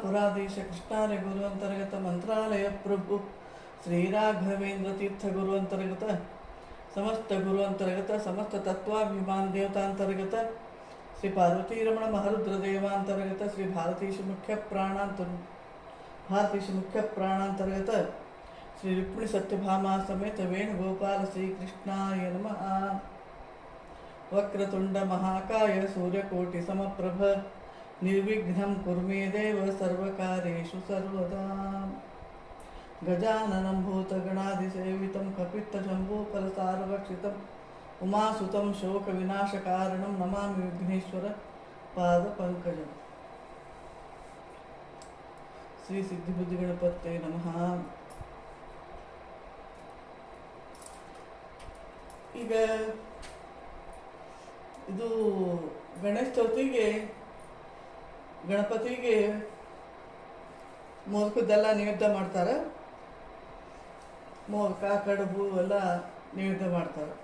ಪುರಾಧೀಶ ಕೃಷ್ಣಾರ್ಯ ಗುರು ಅಂತರ್ಗತ ಮಂತ್ರಾಲಯ ಪ್ರಭು ಶ್ರೀ ರಾಘವೇಂದ್ರ ತೀರ್ಥ ಗುರು ಅಂತರ್ಗತ ಸಮಸ್ತ ಗುರು ಅಂತರ್ಗತ ಸಮಸ್ತ ತತ್ವಾಭಿಮಾನ ದೇವತಾಂತರ್ಗತ ಶ್ರೀ ಪಾರ್ವತಿ ರಮಣ ಮಹರುದ್ರ ದೇವಾಂತರ್ಗತ ಶ್ರೀ ಭಾರತೀಶ ಮುಖ್ಯ ಪ್ರಾಣಾಂತರ್ಗತ ಶ್ರೀ ರುಕ್ಮಿಣಿ ಸತ್ಯಭಾಮ ಸಮೇತ ವೇಣುಗೋಪಾಲ ಶ್ರೀಕೃಷ್ಣಾಯ ನಮಃ. ವಕ್ರತುಂಡ ಮಹಾಕಾಯ ಸೂರ್ಯಕೋಟಿ ಸಮಪ್ರಭ ನಿರ್ವಿಘ್ನಂ ಕುರ್ಮೇ ದೇವ ಸರ್ವಕಾರ್ಯೇಷು ಸರ್ವದಾ. ಗಜಾನನಂ ಭೂತಗಣಾಧಿಸೇವಿತಂ ಕಪಿತ್ತಜಂಬೂಫಲಸಾರಭಕ್ಷಿತಂ ಉಮಾಸುತಂ ಶೋಕವಿನಾಶಕಾರಣಂ ನಮಾಮಿ ವಿಘ್ನೇಶ್ವರ ಪಾದಪಂಕಜಂ. ಶ್ರೀ ಸಿದ್ಧಿಬುದ್ಧಿ ಗಣಪತೆ ನಮಃ. ಈಗ ಇದು ಗಣೇಶ ಚೌತಿಗೆ ಗಣಪತಿಗೆ ಮೋದಕದ್ದೆಲ್ಲ ನೈವೇದ್ಯ ಮಾಡ್ತಾರೆ. ಮೋದಕ ಕಡುಬು ಎಲ್ಲ ನೈವೇದ್ಯ ಮಾಡ್ತಾರೆ.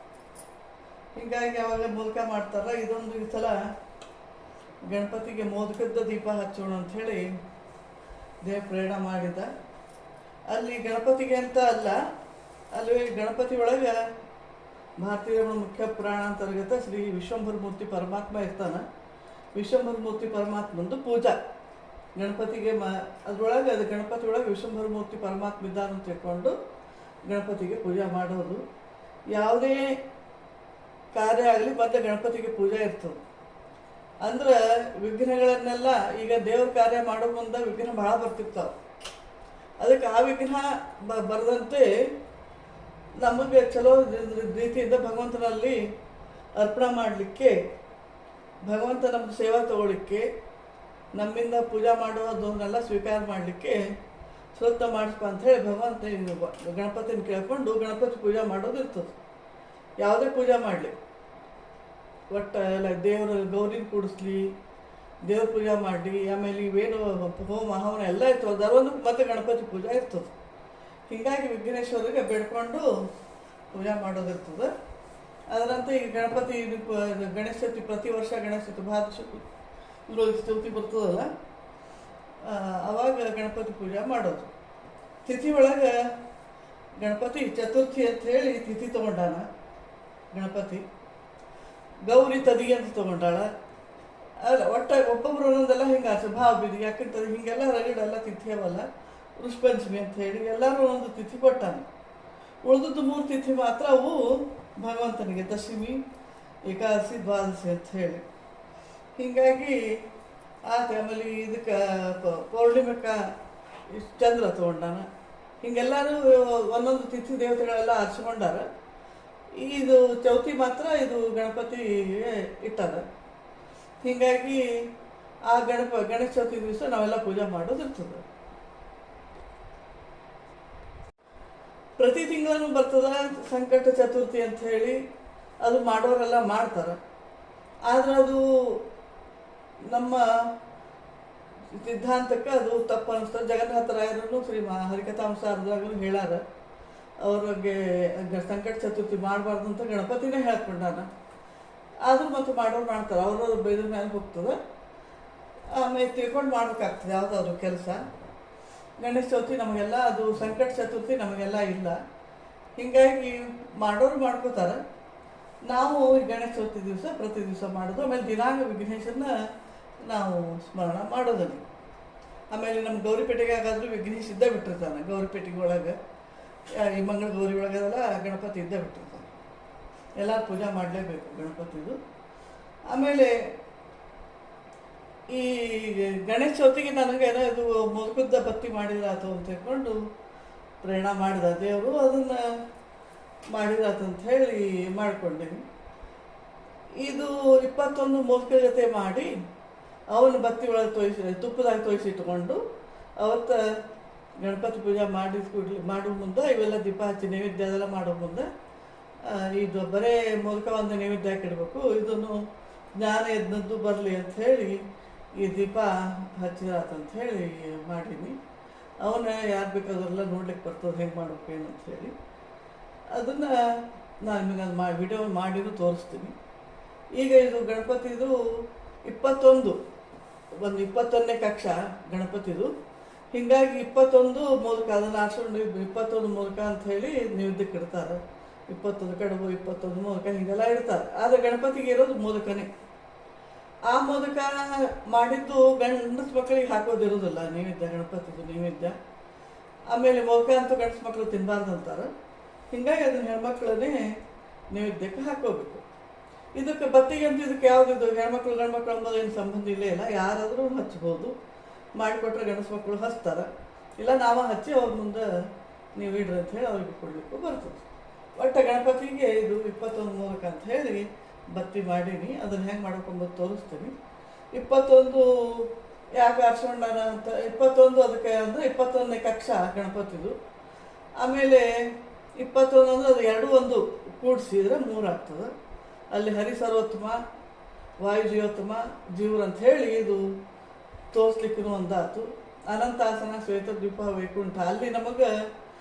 ಹೀಗಾಗಿ ಅವಾಗ ಮೋದಕ ಮಾಡ್ತಾರೆ. ಇದೊಂದು ಈ ಸಲ ಗಣಪತಿಗೆ ಮೋದಕದ ದೀಪ ಹಚ್ಚೋಣ ಅಂಥೇಳಿ ದೇವ ಪ್ರೇರಣೆ ಮಾಡಿದ. ಅಲ್ಲಿ ಗಣಪತಿಗೆ ಅಂತ ಅಲ್ಲ, ಅಲ್ಲಿ ಗಣಪತಿ ಒಳಗೆ ಭಾರತೀಯ ಮುಖ್ಯ ಪ್ರಾಣಾಂತರ್ಗತ ಶ್ರೀ ವಿಶ್ವಂಭರ ಮೂರ್ತಿ ಪರಮಾತ್ಮ ಇರ್ತಾನೆ. ವಿಶ್ವಂಭರ ಮೂರ್ತಿ ಪರಮಾತ್ಮಂದು ಪೂಜಾ ಗಣಪತಿಗೆ ಅದ್ರೊಳಗೆ ಅದು ಗಣಪತಿ ಒಳಗೆ ವಿಶ್ವಂಭರ ಮೂರ್ತಿ ಪರಮಾತ್ಮ ಇದ್ದಾನೆ ಅಂತ ತಿಳ್ಕೊಂಡು ಗಣಪತಿಗೆ ಪೂಜೆ ಮಾಡೋದು. ಯಾವುದೇ ಕಾರ್ಯ ಆಗಲಿ ಮೊದಲು ಗಣಪತಿಗೆ ಪೂಜೆ ಇರ್ತದೆ. ಅಂದ್ರೆ ವಿಘ್ನಗಳನ್ನೆಲ್ಲ ಈಗ ದೇವ್ರ ಕಾರ್ಯ ಮಾಡೋ ಮುಂದೆ ವಿಘ್ನ ಭಾಳ ಬರ್ತಿರ್ತಾವೆ. ಅದಕ್ಕೆ ಆ ವಿಘ್ನ ಬರದಂತೆ ನಮಗೆ ಚಲೋ ರೀತಿಯಿಂದ ಭಗವಂತನಲ್ಲಿ ಅರ್ಪಣೆ ಮಾಡಲಿಕ್ಕೆ, ಭಗವಂತ ನಮ್ಮದು ಸೇವಾ ತಗೊಳ್ಳಿಕ್ಕೆ, ನಮ್ಮಿಂದ ಪೂಜೆ ಮಾಡೋದನ್ನೆಲ್ಲ ಸ್ವೀಕಾರ ಮಾಡಲಿಕ್ಕೆ ಶ್ರದ್ಧೆ ಮಾಡಿಸ್ಪ ಅಂಥೇಳಿ ಭಗವಂತ ಗಣಪತಿನ ಕೇಳ್ಕೊಂಡು ಗಣಪತಿ ಪೂಜೆ ಮಾಡೋದು ಇರ್ತದೆ. ಯಾವುದೇ ಪೂಜೆ ಮಾಡಲಿ, ಒಟ್ಟು ಎಲ್ಲ ದೇವರ ಗೌರಿನ ಕೂಡಿಸ್ಲಿ, ದೇವ್ರ ಪೂಜೆ ಮಾಡಲಿ, ಆಮೇಲೆ ಇವೇನು ಹೋಮ ಹವನ ಎಲ್ಲ ಇರ್ತದೆ, ಅದರೊಂದು ಮತ್ತೆ ಗಣಪತಿ ಪೂಜೆ ಇರ್ತದೆ. ಹೀಗಾಗಿ ವಿಘ್ನೇಶ್ವರಿಗೆ ಬೇಡ್ಕೊಂಡು ಪೂಜೆ ಮಾಡೋದಿರ್ತದೆ. ಅದರಂತೆ ಈಗ ಗಣಪತಿ ಗಣೇಶ ಚತುರ್ಥಿ ಪ್ರತಿ ವರ್ಷ ಗಣೇಶ ಚತುರ್ಥಿ ಭಾರತ ಚೌತಿ ಬರ್ತದಲ್ಲ, ಅವಾಗ ಗಣಪತಿ ಪೂಜೆ ಮಾಡೋದು. ತಿಥಿ ಒಳಗೆ ಗಣಪತಿ ಚತುರ್ಥಿ ಅಂತ ಹೇಳಿ ತಿಥಿ ತೊಗೊಂಡಾನ ಗಣಪತಿ. ಗೌರಿ ತದಿ ಅಂತ ತೊಗೊಂಡಾಳ. ಅಲ್ಲ ಒಟ್ಟಾಗಿ ಒಬ್ಬೊಬ್ರು ಒಂದೊಂದೆಲ್ಲ ಹಿಂಗೆ ಭಾವ ಬಿದಿ ಯಾಕಂತ ಹಿಂಗೆಲ್ಲ ರಗಡೆಲ್ಲ ತಿಥಿ ಅವಲ್ಲ. ವೃಷಪಂಚಮಿ ಅಂತ ಹೇಳಿ ಎಲ್ಲರೂ ಒಂದು ತಿಥಿ ಕೊಟ್ಟಾನೆ. ಉಳಿದದ್ದು 3 ತಿಥಿ ಮಾತ್ರ ಅವು ಭಗವಂತನಿಗೆ, ದಶಮಿ, ಏಕಾದಶಿ, ದ್ವಾದಶಿ ಅಂತ ಹೇಳಿ. ಹೀಗಾಗಿ ಆಮೇಲೆ ಇದಕ್ಕೆ ಪೌರ್ಣಿಮೆಗೆ ಚಂದ್ರ ತೊಗೊಂಡಾನ. ಹಿಂಗೆಲ್ಲರೂ ಒಂದೊಂದು ತಿಥಿ ದೇವತೆಗಳೆಲ್ಲ ಆರಿಸ್ಕೊಂಡಾರ. ಇದು ಚೌತಿ ಮಾತ್ರ ಇದು ಗಣಪತಿ ಇಟ್ಟಾರ. ಹೀಗಾಗಿ ಆ ಗಣೇಶ ಚೌತಿ ದಿವಸ ನಾವೆಲ್ಲ ಪೂಜೆ ಮಾಡೋದು ಇರ್ತದೆ. ಪ್ರತಿ ತಿಂಗಳೂ ಬರ್ತದ ಸಂಕಟ ಚತುರ್ಥಿ ಅಂತ ಹೇಳಿ, ಅದು ಮಾಡೋರೆಲ್ಲ ಮಾಡ್ತಾರೆ. ಆದರೆ ಅದು ನಮ್ಮ ಸಿದ್ಧಾಂತಕ್ಕೆ ಅದು ತಪ್ಪು ಅನಿಸ್ತದೆ. ಜಗನ್ನಾಥರಾಯರನ್ನು ಶ್ರೀ ಹರಿಕಥಾಂಸಾರದಾಗೂ ಹೇಳ್ಯಾರ, ಅವ್ರಿಗೆ ಸಂಕಟ ಚತುರ್ಥಿ ಮಾಡಬಾರ್ದು ಅಂತ ಗಣಪತಿನೇ ಹೇಳ್ಕೊಂಡಾನ. ಆದರೂ ಮತ್ತು ಮಾಡೋರು ಮಾಡ್ತಾರೆ, ಅವರು ಬೇದ್ರ ಮೇಲೆ ಹೋಗ್ತದೆ. ಆಮೇಲೆ ತಿಳ್ಕೊಂಡು ಮಾಡ್ಬೇಕಾಗ್ತದೆ ಯಾವುದಾದ್ರು ಕೆಲಸ. ಗಣೇಶ ಚೌತಿ ನಮಗೆಲ್ಲ ಅದು, ಸಂಕಟ ಚತುರ್ಥಿ ನಮಗೆಲ್ಲ ಇಲ್ಲ. ಹೀಗಾಗಿ ಮಾಡೋರು ಮಾಡ್ಕೋತಾರೆ. ನಾವು ಗಣೇಶ ಚೌತಿ ದಿವಸ ಪ್ರತಿ ದಿವಸ ಮಾಡೋದು. ಆಮೇಲೆ ದಿನಾಂಗ ವಿಘ್ನೇಶನ್ನ ನಾವು ಸ್ಮರಣ ಮಾಡೋದನ್ನು. ಆಮೇಲೆ ನಮ್ಮ ಗೌರಿಪೇಟೆಗೆ ಆಗಾದರೂ ವಿಘ್ನೇಶ್ ಇದ್ದೇ ಬಿಟ್ಟಿರ್ತಾನೆ. ಗೌರಿಪೇಟೆಗೆ ಒಳಗೆ ಈ ಮಂಗಳ ಗೌರಿ ಒಳಗೆಲ್ಲ ಗಣಪತಿ ಇದ್ದೇ ಬಿಟ್ಟಿರ್ತಾನೆ. ಎಲ್ಲರೂ ಪೂಜೆ ಮಾಡಲೇಬೇಕು ಗಣಪತಿದು. ಆಮೇಲೆ ಈ ಗಣೇಶ ಚೌತಿಗೆ ನನಗೇನೋ ಇದು ಮೊದಕುದ್ದ ಬತ್ತಿ ಮಾಡಿದ್ರಾತು ಅಂತ ಹೇಳ್ಕೊಂಡು ಪ್ರೇರಣೆ ಮಾಡಿದ ದೇವರು. ಅದನ್ನು ಮಾಡಿದ್ರಾತು ಅಂತ ಹೇಳಿ ಮಾಡ್ಕೊಂಡೀನಿ. ಇದು 21 ಮೋದಕ ಜೊತೆ ಮಾಡಿ ಅವನು ಬತ್ತಿ ಒಳಗೆ ತುಪ್ಪದಾಗ ತೋಯಿಸಿಟ್ಕೊಂಡು ಅವತ್ತು ಗಣಪತಿ ಪೂಜೆ ಮಾಡೋ ಮುಂದೆ ಇವೆಲ್ಲ ದೀಪ ಹಚ್ಚಿ ನೈವೇದ್ಯ ಅದೆಲ್ಲ ಮಾಡೋ ಮುಂದೆ ಇದು ಬರೇ ಮೋದಕ ಒಂದು ನೈವೇದ್ಯ ಹಾಕಿಡ್ಬೇಕು, ಇದನ್ನು ಜ್ಞಾನ ಎದ್ನದ್ದು ಬರಲಿ ಅಂಥೇಳಿ ಈ ದೀಪ ಹಚ್ಚಿರಾತಂತ ಹೇಳಿ ಮಾಡೀನಿ. ಅವನ್ನ ಯಾರು ಬೇಕಾದ್ರೆಲ್ಲ ನೋಡ್ಲಿಕ್ಕೆ ಬರ್ತದೆ ಹೆಂಗೆ ಮಾಡ್ಬೇಕು ಏನಂತ ಹೇಳಿ. ಅದನ್ನು ನಾನು ನಿಮಗೆ ಅದು ವಿಡಿಯೋ ಮಾಡಿನೂ ತೋರಿಸ್ತೀನಿ. ಈಗ ಇದು ಗಣಪತಿದು 21 ಒಂದು 21ನೇ ಕಕ್ಷಾ ಗಣಪತಿದು. ಹೀಗಾಗಿ 21 ಮೂಲಕ ಅದನ್ನು ಆರಿಸ್ಕೊಂಡು 21 ಮೂಲಕ ಅಂತ ಹೇಳಿ ನೈವೇದ್ಯಕ್ಕೆ ಇಡ್ತಾರೆ. 21 ಕಡುಬು, 21 ಮೂಲಕ ಹೀಗೆಲ್ಲ ಇಡ್ತಾರೆ. ಆದರೆ ಗಣಪತಿಗೆ ಇರೋದು ಮೋದಕನೇ. ಆ ಮೋದಕ ಮಾಡಿದ್ದು ಗಂಡಸ ಮಕ್ಕಳಿಗೆ ಹಾಕೋದಿರೋದಿಲ್ಲ ನೈವೇದ್ಯ, ಗಣಪತಿದು ನೈವೇದ್ಯ. ಆಮೇಲೆ ಮೋದಕ ಅಂತೂ ಗಂಡಸ ಮಕ್ಕಳು ತಿನ್ನಬಾರ್ದು ಅಂತಾರೆ. ಹೀಗಾಗಿ ಅದನ್ನು ಹೆಣ್ಮಕ್ಳನ್ನೇ ನೈವೇದ್ಯಕ್ಕೆ ಹಾಕೋಬೇಕು. ಇದಕ್ಕೆ ಬತ್ತಿಗೆ ಅಂತ ಇದಕ್ಕೆ ಯಾವುದಿದು ಹೆಣ್ಮಕ್ಳು ಗಂಡ್ಮಕ್ಳು ಅನ್ನೋದು ಏನು ಸಂಬಂಧ ಇಲ್ಲೇ ಇಲ್ಲ. ಯಾರಾದರೂ ಹಚ್ಬೋದು. ಮಾಡಿಕೊಟ್ರೆ ಗಂಡಸು ಮಕ್ಕಳು ಹಚ್ತಾರೆ, ಇಲ್ಲ ನಾವು ಹಚ್ಚಿ ಅವ್ರ ಮುಂದೆ ನೀವು ಇಡ್ರಿ ಅಂತ ಹೇಳಿ ಅವ್ರಿಗೆ ಕೊಡಲಿಕ್ಕೂ ಬರ್ತದೆ. ಒಟ್ಟು ಗಣಪತಿಗೆ ಇದು 21 ಮೂಲಕ ಅಂತ ಹೇಳಿ ಬತ್ತಿ ಮಾಡೀನಿ. ಅದನ್ನು ಹೆಂಗೆ ಮಾಡ್ಕೊಂಬಂದು ತೋರಿಸ್ತೀನಿ. 21 ಯಾಕೆ ಆರಿಸ್ಕೊಂಡಾನ ಅಂತ 21 ಅದಕ್ಕೆ ಅಂದರೆ 21ನೇ ಕಕ್ಷಾ ಗಣಪತಿದು. ಆಮೇಲೆ 21 ಅಂದರೆ ಅದು ಎರಡೂ ಒಂದು ಕೂಡಿಸಿದ್ರೆ 3 ಆಗ್ತದೆ. ಅಲ್ಲಿ ಹರಿಸರ್ವೋತ್ತಮ, ವಾಯುಜೀವೋತ್ತಮ, ಜೀವ್ರ ಅಂತ ಹೇಳಿ ಇದು ತೋರಿಸ್ಲಿಕ್ಕೂ ಒಂದಾತು. ಅನಂತಾಸನ, ಶ್ವೇತದ್ವೀಪ, ವೈಕುಂಠ ಅಲ್ಲಿ ನಮಗೆ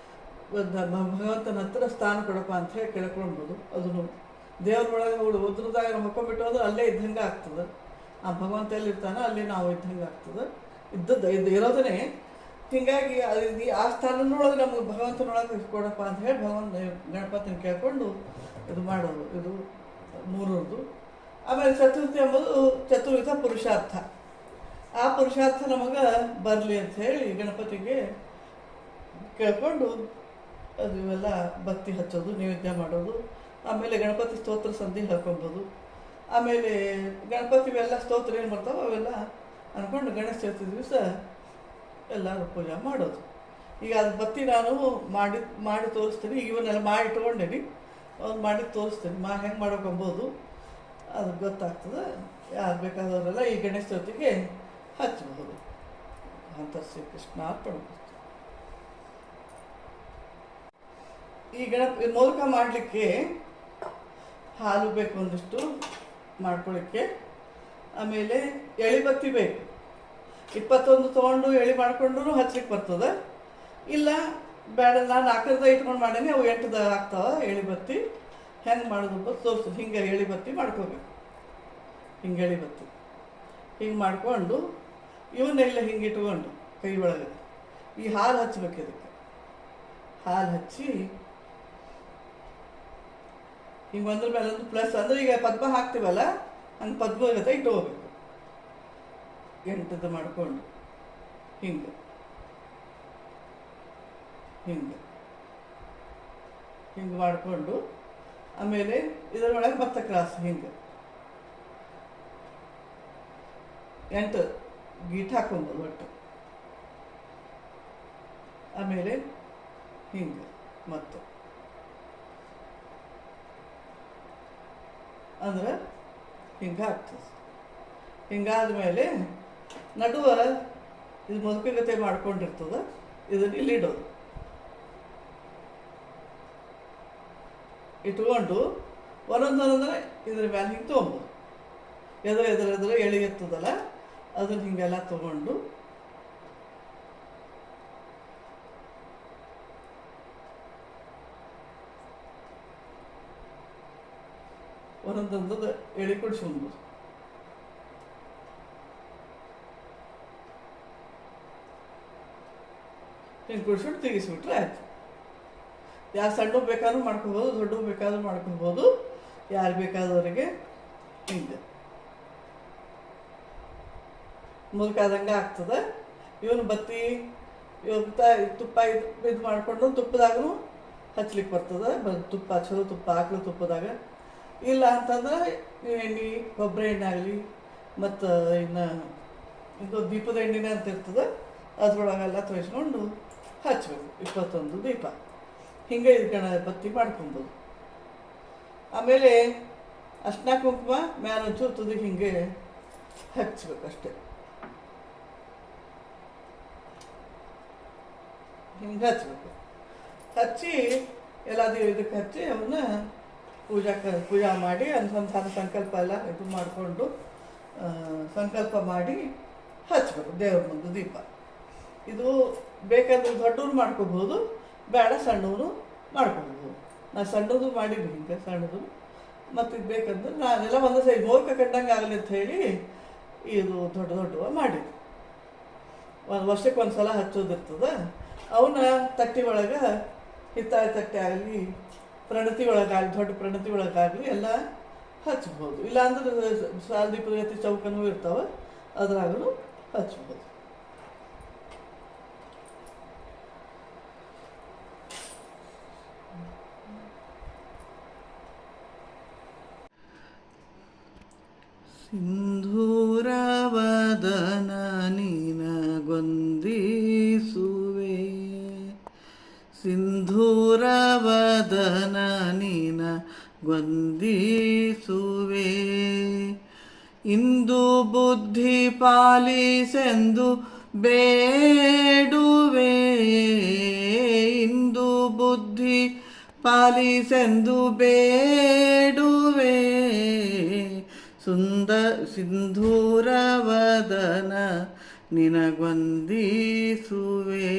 ಭಗವಂತನ ಹತ್ತಿರ ಸ್ಥಾನ ಕೊಡಪ್ಪ ಅಂತ ಹೇಳಿ ಕೇಳ್ಕೊಳ್ಬೋದು. ಅದನ್ನು ದೇವ್ರೊಳಗೆ ಉದ್ರದಾಗ ನಾವು ಹೊಕ್ಕೊಂಬಿಟ್ಟು ಅಂದ್ರೆ ಅಲ್ಲೇ ಇದ್ದಂಗೆ ಆಗ್ತದೆ. ಆ ಭಗವಂತ ಎಲ್ಲಿರ್ತಾನೋ ಅಲ್ಲಿ ನಾವು ಇದ್ದಂಗೆ ಆಗ್ತದೆ. ಇದು ಇರೋದನ್ನೇ. ಹೀಗಾಗಿ ಅದು ಆ ಸ್ಥಾನದೊಳಗೆ ನಮಗೆ ಭಗವಂತನೊಳಗೆ ಕೊಡಪ್ಪ ಅಂತ ಹೇಳಿ ಗಣಪತಿನ ಕೇಳ್ಕೊಂಡು ಇದು ಮಾಡೋದು. ಇದು 3ರದ್ದು. ಆಮೇಲೆ ಚತುರ್ಥಿ ಎಂಬುದು ಚತುರ್ವಿಧ ಪುರುಷಾರ್ಥ. ಆ ಪುರುಷಾರ್ಥ ನಮಗೆ ಬರಲಿ ಅಂತ ಹೇಳಿ ಗಣಪತಿಗೆ ಕೇಳ್ಕೊಂಡು ಅದು ಇವೆಲ್ಲ ಬತ್ತಿ ಹಚ್ಚೋದು, ನೈವೇದ್ಯ ಮಾಡೋದು. ಆಮೇಲೆ ಗಣಪತಿ ಸ್ತೋತ್ರ ಸಂಧಿ ಹೇಳ್ಕೊಬೋದು. ಆಮೇಲೆ ಗಣಪತಿ ಇವೆಲ್ಲ ಸ್ತೋತ್ರ ಏನು ಬರ್ತಾವೆ ಅವೆಲ್ಲ ಅಂದ್ಕೊಂಡು ಗಣೇಶ ಚತುರ್ಥಿ ದಿವಸ ಎಲ್ಲರೂ ಪೂಜೆ ಮಾಡೋದು. ಈಗ ಅದು ಬತ್ತಿ ನಾನು ಮಾಡಿ ತೋರಿಸ್ತೀನಿ. ಈಗ ಇವನ್ನೆಲ್ಲ ಮಾಡಿ ಇಟ್ಕೊಂಡೇನಿ. ಅವ್ರು ಮಾಡಿ ತೋರಿಸ್ತೀನಿ. ಹೆಂಗೆ ಮಾಡೋಕೊಂಬೋದು ಅದು ಗೊತ್ತಾಗ್ತದೆ. ಯಾರು ಬೇಕಾದವರೆಲ್ಲ ಈ ಗಣೇಶ ಚತುರ್ಥಿಗೆ ಹಚ್ಚಬಹುದು ಅಂತ ಶ್ರೀಕೃಷ್ಣ ಅರ್ಪಣೆ. ಈ ಮೋದಕ ಮಾಡಲಿಕ್ಕೆ ಹಾಲು ಬೇಕು ಒಂದಿಷ್ಟು ಮಾಡ್ಕೊಳ್ಳಿಕ್ಕೆ. ಆಮೇಲೆ ಎಳಿ ಬತ್ತಿ ಬೇಕು. 21 ತೊಗೊಂಡು ಎಳಿ ಮಾಡ್ಕೊಂಡು ಹಚ್ಲಿಕ್ಕೆ ಬರ್ತದೆ. ಇಲ್ಲ ಬೇಡ ನಾನು 4ದ ಇಟ್ಕೊಂಡು ಮಾಡೀನಿ, ಅವು 8ದ ಆಗ್ತಾವೆ ಎಳಿ ಬತ್ತಿ. ಹೆಂಗೆ ಮಾಡೋದು ಅಂತ ತೋರಿಸ್ತದೆ. ಹಿಂಗೆ ಎಳಿ ಬತ್ತಿ ಮಾಡ್ಕೋಬೇಕು. ಹಿಂಗೆ ಎಳಿ ಬತ್ತಿ ಹಿಂಗೆ ಮಾಡಿಕೊಂಡು ಇವನ್ನೆಲ್ಲ ಹಿಂಗೆ ಇಟ್ಕೊಂಡು ಕೈ ಒಳಗೆ ಈ ಹಾಲು ಹಚ್ಬೇಕು. ಇದಕ್ಕೆ ಹಾಲು ಹಚ್ಚಿ ಹಿಂಗೆ ಒಂದ್ರ ಮೇಲೆ ಒಂದು ಪ್ಲಸ್ ಅಂದರೆ ಈಗ ಪದ್ಮ ಹಾಕ್ತೀವಲ್ಲ ಹಂಗೆ ಪದ್ಮ ಜೊತೆ ಇಟ್ಕೋಬೇಕು. 8ದ ಮಾಡಿಕೊಂಡು ಹಿಂಗೆ ಹಿಂಗೆ ಹಿಂಗೆ ಮಾಡಿಕೊಂಡು ಆಮೇಲೆ ಇದರೊಳಗೆ ಮತ್ತೆ ಕ್ರಾಸ್ ಹಿಂಗೆ 8 ಗೀಟ್ ಹಾಕೊಬೋದು ಒಟ್ಟು. ಆಮೇಲೆ ಹಿಂಗೆ ಮತ್ತೆ ಅಂದ್ರೆ ಹಿಂಗೆ ಆಗ್ತದೆ. ಹಿಂಗಾದ ಮೇಲೆ ನಡುವ ಇದು ಮೊದಕಗತೆ ಮಾಡ್ಕೊಂಡಿರ್ತದೆ. ಇದನ್ನು ಇಲ್ಲಿಡೋದು. ಇಟ್ಕೊಂಡು ಒಂದೊಂದೊಂದರೆ ಇದ್ರ ಮೇಲೆ ಹಿಂಗೆ ತೊಗೊಂಬೋದು. ಎದುರು ಎಳಿ ಎತ್ತದಲ್ಲ ಅದನ್ನು ಹಿಂಗೆಲ್ಲ ತೊಗೊಂಡು ಒಂದೊಂದು ಎಳಿ ಕುಡಿಸ್ಕೊಬೋದು. ಹಿಂಗೆ ಕುಡಿಸ್ಬಿಟ್ಟು ತೆಗಿಸ್ಬಿಟ್ರೆ ಆಯ್ತು. ಯಾರು ಸಣ್ಣ ಬೇಕಾದ್ರೂ ಮಾಡ್ಕೋಬೋದು, ದೊಡ್ಡ ಬೇಕಾದ್ರೂ ಮಾಡ್ಕೋಬೋದು. ಯಾರು ಬೇಕಾದವರಿಗೆ ಹಿಂಗೆ ಮುಲ್ಕಾದಂಗೆ ಆಗ್ತದೆ. ಇವನು ಬತ್ತಿ ತುಪ್ಪ ಇದು ಮಾಡಿಕೊಂಡು ತುಪ್ಪದಾಗೂ ಹಚ್ಲಿಕ್ಕೆ ಬರ್ತದೆ. ತುಪ್ಪ ಚಲೋ ತುಪ್ಪ ಆಕಳು ತುಪ್ಪದಾಗ. ಇಲ್ಲ ಅಂತಂದ್ರೆ ಎಣ್ಣೆ, ಕೊಬ್ಬರಿ ಎಣ್ಣೆ ಆಗಲಿ ಮತ್ತು ಇನ್ನು ಇದು ದೀಪದ ಎಣ್ಣೆನೇ ಅಂತ ಇರ್ತದೆ. ಅದ್ರೊಳಗೆಲ್ಲ ತೋರಿಸ್ಕೊಂಡು ಹಚ್ಚಬೇಕು. 21 ದೀಪ ಹಿಂಗೆ ಬತ್ತಿ ಮಾಡ್ಕೊಬೋದು. ಆಮೇಲೆ ಅರ್ಶಿನ ಕುಂಕುಮ ಮ್ಯಾಲ ಒಂಚೂರು ತುದಿಗೆ ಹಿಂಗೆ ಹಚ್ಬೇಕು ಅಷ್ಟೆ. ಹಿಂಗೆ ಹಚ್ಬೇಕು. ಹಚ್ಚಿ ಎಲ್ಲಾದರೂ ಇದಕ್ಕೆ ಹಚ್ಚಿ ಅವನ್ನ ಪೂಜಾ ಮಾಡಿ ಅನುಸಂಧಾನ ಸಂಕಲ್ಪ ಎಲ್ಲ ಇದು ಮಾಡಿಕೊಂಡು ಸಂಕಲ್ಪ ಮಾಡಿ ಹಚ್ಬೇಕು ದೇವ್ರ ಮುಂದೆ ದೀಪ. ಇದು ಬೇಕಾದ್ರೆ ದೊಡ್ಡವ್ರು ಮಾಡ್ಕೋಬೋದು, ಬೇಡ ಸಣ್ಣವರು ಮಾಡ್ಕೋಬೋದು. ನಾನು ಸಣ್ಣದು ಮಾಡಿದ್ವಿ ಹಿಂಗೆ ಸಣ್ಣದು. ಮತ್ತು ಇದು ಬೇಕಂದ್ರೆ ನಾನೆಲ್ಲ ಒಂದು ಸೈಜ್ ಮೋದಕ ಕಂಡಂಗೆ ಆಗಲಿ ಅಂತ ಹೇಳಿ ಇದು ದೊಡ್ಡ ದೊಡ್ಡವ ಮಾಡಿದ್ರು. ಒಂದು ವರ್ಷಕ್ಕೆ ಒಂದು ಸಲ ಹಚ್ಚೋದಿರ್ತದೆ. ಅವನ್ನ ತಟ್ಟೆ ಒಳಗೆ, ಹಿತ್ತಾಳೆ ತಟ್ಟೆ ಆಗಲಿ, ಪ್ರಣತಿ ಒಳಗಾಗಲಿ, ದೊಡ್ಡ ಪ್ರಣತಿ ಒಳಗಾಗಲಿ ಎಲ್ಲ ಹಚ್ಬೋದು. ಇಲ್ಲಾಂದ್ರೆ ಸಾಲದೀಪದ ಗತಿ ಚೌಕನೂ ಇರ್ತಾವೆ, ಅದ್ರಾಗೂ ಹಚ್ಬೋದು. ಸಿಂಧೂರವದನ ನಿನಗೊಂದಿಸುವೆ, ಸಿಂಧೂರವದನ ನಿನಗೊಂದಿಸುವೆ, ಇಂದು ಬುದ್ಧಿ ಪಾಲಿಸೆಂದು ಬೇಡುವೆ, ಇಂದು ಬುದ್ಧಿ ಪಾಲಿಸೆಂದು ಬೇಡುವೆ, ಸಿಂಧೂರವದನ ನಿನಗೊಂದಿಸುವೆ,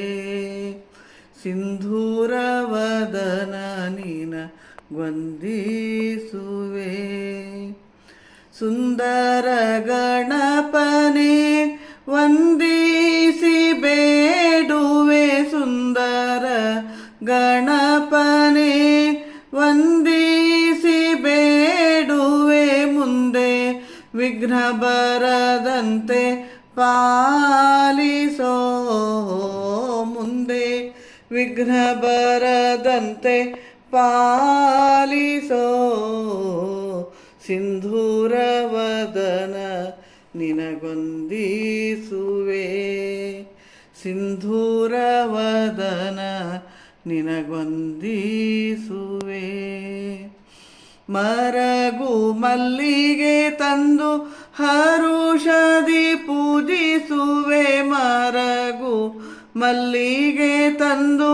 ಸಿಂಧೂರವದನ ನಿನಗೊಂದಿಸುವೆ, ಸುಂದರ ಗಣಪನೆ ವಂದಿಸಿ ಬೇಡುವೆ, ಸುಂದರ ಗಣಪನೆ ವಂದಿಸಿ ಬೇಡುವೆ, ಮುಂದೆ ವಿಘ್ನ ಬರದಂತೆ ಪಾಲಿಸೋ, ಮುಂದೆ ವಿಘ್ನ ಬರದಂತೆ ಪಾಲಿಸೋ, ಸಿಂಧೂರವದನ ನಿನಗೊಂದಿಸುವೆ, ಸಿಂಧೂರವದನ ನಿನಗೊಂದಿಸುವೆ, ಮರಗು ಮಲ್ಲಿಗೆ ತಂದು ಹರುಷದಿ ಪೂಜಿಸುವೆ, ಮರಗು ಮಲ್ಲಿಗೆ ತಂದು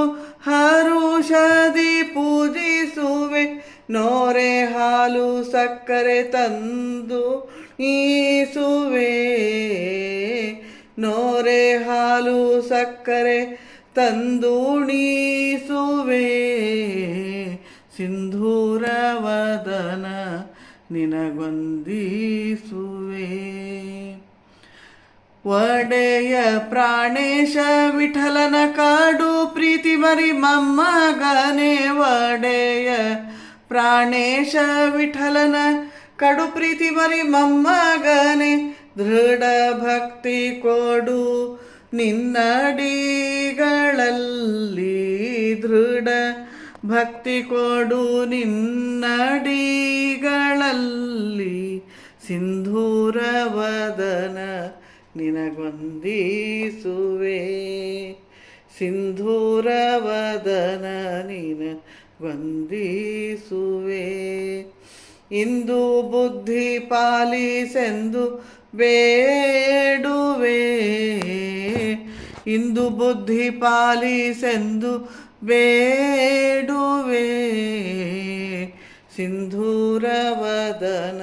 ಹರುಷದಿ ಪೂಜಿಸುವೆ, ನೋರೆ ಹಾಲು ಸಕ್ಕರೆ ತಂದು ಈಸುವೆ, ನೋರೆ ಹಾಲು ಸಕ್ಕರೆ ತಂದೂಣಿಸುವೆ, ಸಿಂಧೂರವದನ ನಿನಗೊಂದಿಸುವೆ, ಒಡೆಯ ಪ್ರಾಣೇಶ ವಿಠಲನ ಕಾಡು ಪ್ರೀತಿ ಮರಿ ಮೊಮ್ಮಗನೆ, ಒಡೆಯ ಪ್ರಾಣೇಶ ವಿಠಲನ ಕಡು ಪ್ರೀತಿ ಮರಿ ಮೊಮ್ಮಗನೆ, ದೃಢ ಭಕ್ತಿ ಕೊಡು ನಿನ್ನಡಿಗಳಲ್ಲಿ, ದೃಢ ಭಕ್ತಿ ಕೊಡು ನಿನ್ನಡಿಗಳಲ್ಲಿ, ಸಿಂಧೂರವದನ ನಿನಗೊಂದಿಸುವೆ, ಸಿಂಧೂರವದನ ನಿನಗೊಂದಿಸುವೆ, ಇಂದು ಬುದ್ಧಿ ಪಾಲಿಸೆಂದು ಬೇಡುವೆ, ಇಂದು ಬುದ್ಧಿ ಪಾಲಿಸೆಂದು ಬೇಡುವೆ, ಸಿಂಧೂರವದನ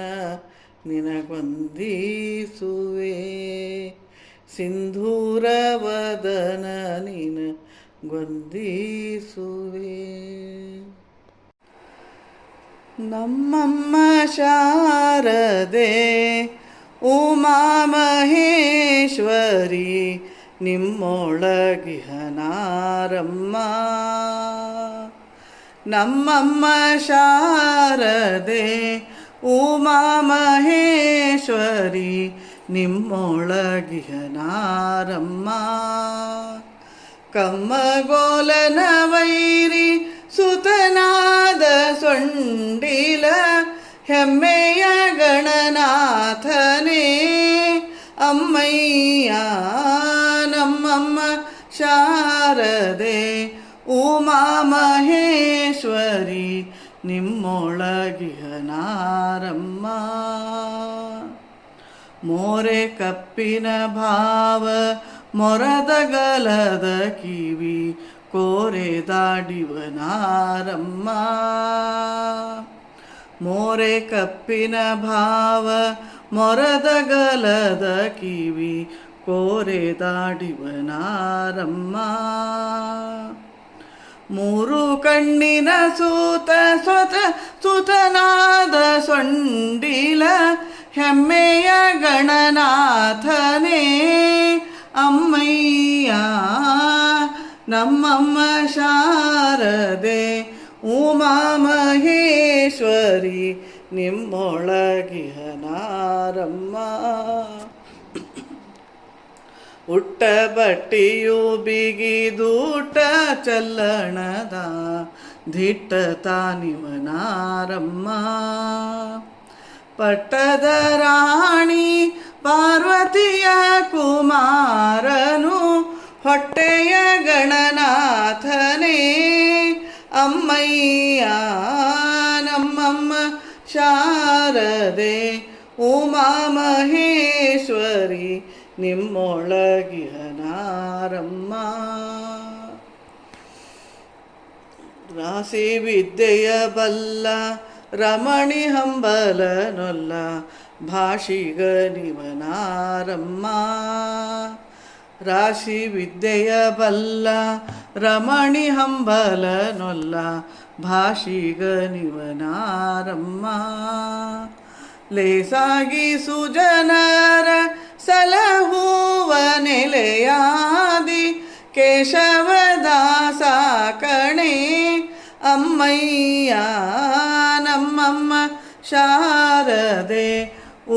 ನಿನಗೊಂದಿಸುವೆ, ಸಿಂಧೂರವದನ ನಿನಗೊಂದಿಸುವೆ. ನಮ್ಮಮ್ಮ ಶಾರದೆ ಉಮಾ ಮಹೇಶ್ವರಿ ನಿಮ್ಮೊಳಗಿಹನಾರಮ್ಮ, ನಮ್ಮಮ್ಮ ಶಾರದೆ ಉಮಾ ಮಹೇಶ್ವರಿ ನಿಮ್ಮೊಳಗಿಹನಾರಮ್ಮ, ಕಮ್ಮಗೋಲನ ವೈರಿ ಸುತನಾದ ಸೊಂಡಿಲ ಹೆಮ್ಮೆಯ ಗಣನಾಥನೇ ಅಮ್ಮಯ್ಯ, ನಮ್ಮಮ್ಮ ಶಾರದೆ ಉಮಾ ಮಹೇಶ್ವರಿ ನಿಮ್ಮೊಳಗಿಹನಾರಮ್ಮ, ಮೋರೆ ಕಪ್ಪಿನ ಭಾವ ಮೊರದಗಲದ ಕಿವಿ ಕೋರೆ ದಾಡಿವನಾರಮ್ಮ, ಮೋರೆ ಕಪ್ಪಿನ ಭಾವ ಮೊರದಗಲದ ಕಿವಿ ಕೋರೆ ದಾಡಿವನಾರಮ್ಮ, ಮೂರು ಕಣ್ಣಿನ ಸೂತ ಸ್ವತ ಸುತನಾದ ಸೊಂಡಿಲ ಹೆಮ್ಮೆಯ ಗಣನಾಥನೇ ಅಮ್ಮಯ್ಯ ನಮ್ಮಮ್ಮ ಶಾರದೆ ಉಮಾ ಮಹೇಶ್ವರಿ ನಿಮ್ಮೊಳಗಿಹನಾರಮ್ಮ. ಉಟ್ಟ ಬಟ್ಟಿಯು ಬಿಗಿದೂಟ ಚಲ್ಲಣದ ದಿಟ್ಟ ತಾನಿವನಾರಮ್ಮ. ಪಟ್ಟದ ರಾಣಿ ಪಾರ್ವತಿಯ ಕುಮಾರನು ಹೊಟ್ಟೆಯ ಗಣನಾಥನೇ ಅಮ್ಮಯ್ಯ ನಮ್ಮಮ್ಮ ಶಾರದೆ ಉಮಾ ಮಹೇಶ್ವರಿ ನಿಮ್ಮೊಳಗಿಹನಾರಮ್ಮ. ರಾಶಿ ವಿದ್ಯೆಯ ಬಲ್ಲ ರಮಣಿ ಹಂಬಲನೊಲ್ಲ ಭಾಷಿಗ ನಿವನಾರಮ್ಮ. ರಾಶಿ ವಿದ್ಯೆಯ ಬಲ್ಲ ರಮಣಿ ಹಂಬಲನೊಲ್ಲ ಭಾಷಿಗ ನಿವನಾರಮ್ಮ. ಲೇಸಾಗಿ ಸುಜನರ ಸಲಹುವ ನೆಲೆಯಾದಿ ಕೇಶವದಾಸ ಕಣೆ ಅಮ್ಮಯ್ಯ ನಮ್ಮಮ್ಮ ಶಾರದೆ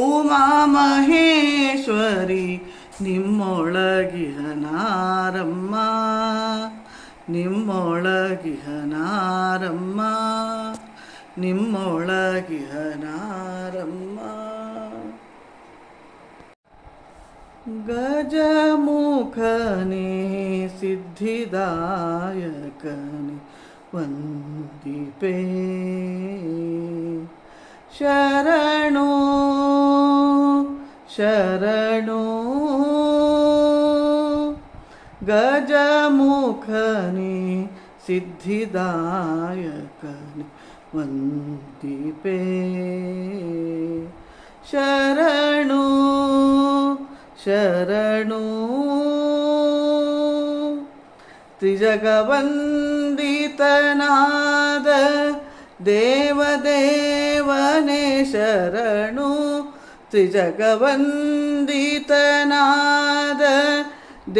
ಉಮಾ ಮಹೇಶ್ವರಿ ನಿಮ್ಮೊಳಗಿಹನಾರಮ್ಮ ನಿಮ್ಮೊಳಗಿಹನಾರಮ್ಮ ನಿಮ್ಮೊಳಗಿಹನಾರಮ್ಮ. ಗಜಮುಖನೇ ಸಿದ್ಧಿದಾಯಕನೇ ವಂದಿಪೇ ಶರಣೋ ಶರಣೋ. ಗಜಮುಖನೇ ಸಿದ್ಧಿದಾಯಕನೇ ವಂದಿಪೇ ಶರಣೋ ಶರಣೋ. ತ್ರಿಜಗವಂದಿತನಾದ ದೇವದೇವನೇ ಶರಣು. ತ್ರಿಜಗವಂದಿತನಾದ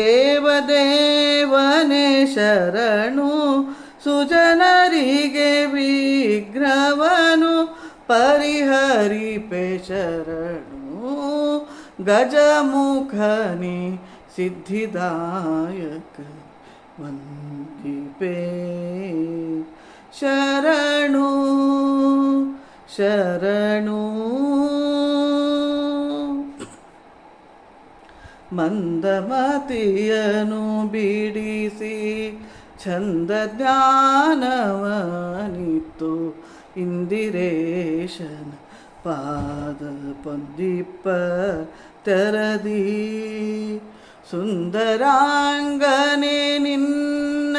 ದೇವದೇವನೇ ಶರಣು. ಸುಜನರಿಗೆ ವಿಘ್ನವನು ಪರಿಹರಿಪೆ ಶರಣು. ಗಜಮುಖನೇ ಸಿದ್ಧಿದಾಯಕ ವಂದಿಪೇ ಶರಣು ಶರಣು. ಮಂದಮತಿಯನು ಬಿಡಿಸಿ ಛಂದ ಜ್ಞಾನವನಿತ್ತು ಇಂದಿರೇಶನ ಪಾದ ಪೊಂದಿಪ್ಪ ತೆರದಿ. ಸುಂದರಾಂಗನೆ ನಿನ್ನ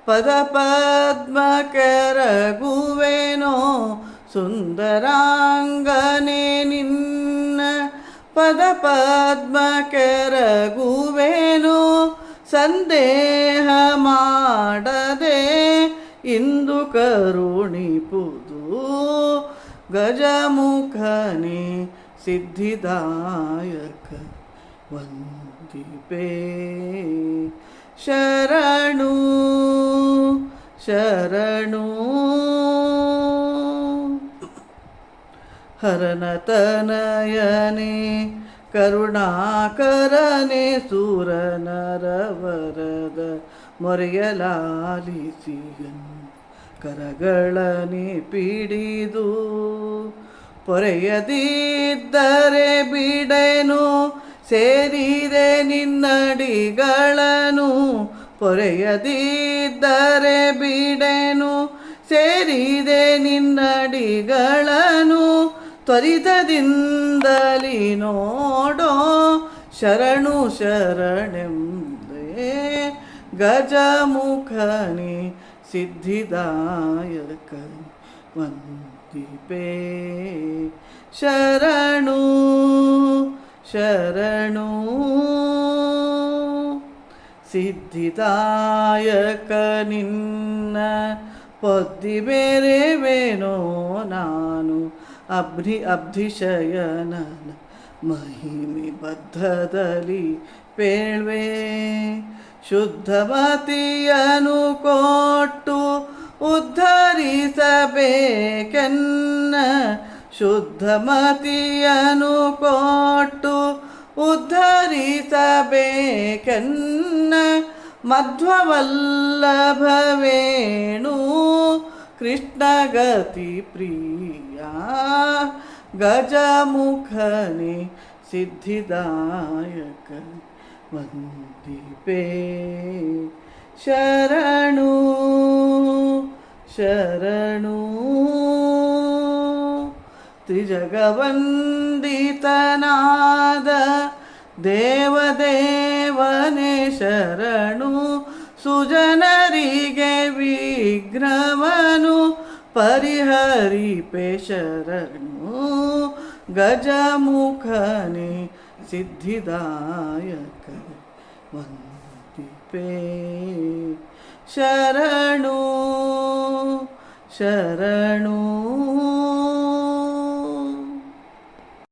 ಪದ ಪದ್ಮ ಕೆರಗುವೆನೋ. ಸುಂದರಾಂಗನೆ ನಿನ್ನ ಪದ ಪದ್ಮ ಕೆರಗುವೆನೋ. ಸಂದೇಹ ಮಾಡದೆ ಇಂದು ಕರುಣಿಪುದು ಗಜಮುಖನೇ ಸಿದ್ಧಿದಾಯಕ ವಂದಿಪೇ ಶರಣು ಶರಣು. ಹರನತನಯನೇ ಕರುಣಾಕರನೆ ಸೂರನರವರದ ಮೊರೆಯಲಾಲಿಸಿಯನ್ ಕರಗಳನೆ ಪಿಡಿದು. ಪೊರೆಯದಿದ್ದರೆ ಬಿಡೆನು ಸೇರಿದೆ ನಿನ್ನಡಿಗಳನು. ಪೊರೆಯದಿದ್ದರೆ ಬಿಡೆನು ಸೇರಿದೆ ನಿನ್ನಡಿಗಳನು. ತ್ವರಿತದಿಂದಲಿ ನೋಡೋ ಶರಣು ಶರಣೆಂದೇ ಗಜಮುಖನೇ ಸಿದ್ಧಿದಾಯಕ ವಂದಿಪೇ ಶರಣು ಶರಣು. ಸಿದ್ಧಿದಾಯಕ ನಿನ್ನ ಪೊದ್ದಿ ಬೇರೆವೇನೋ ನಾನು ಅಬ್ಧಿಶಯನ ಮಹಿಮೆ ಬದ್ಧದಲ್ಲಿ ಪೇಳ್ವೆ ಶುದ್ಧಮತಿಯನು ಕೊಟ್ಟು ಉದ್ಧರಿಸಬೇಕೆನ್ನ ಶುದ್ಧಮತಿಯನು ಕೊಟ್ಟು ಉದ್ಧರಿಸಬೇಕೆನ್ನ ಮಧ್ವವಲ್ಲಭವೇಣು ಕೃಷ್ಣಗತಿ ಪ್ರಿಯ ಗಜಮುಖನೆ ಸಿದ್ಧಿದಾಯಕ ವಂದಿಪೇ ಶರಣು ಶರಣು ತ್ರಿಜಗವಂದಿತನಾದ ದೇವದೇವನೇ ಶರಣು ಸುಜನರಿಗೆ ವಿಘ್ನವನು ಪರಿಹರಿಪೆ ಶರಣು ಗಜಮುಖನೆ ಸಿದ್ಧಿದಾಯಕ ವಂದಿಪೇ ಶರಣು ಶರಣು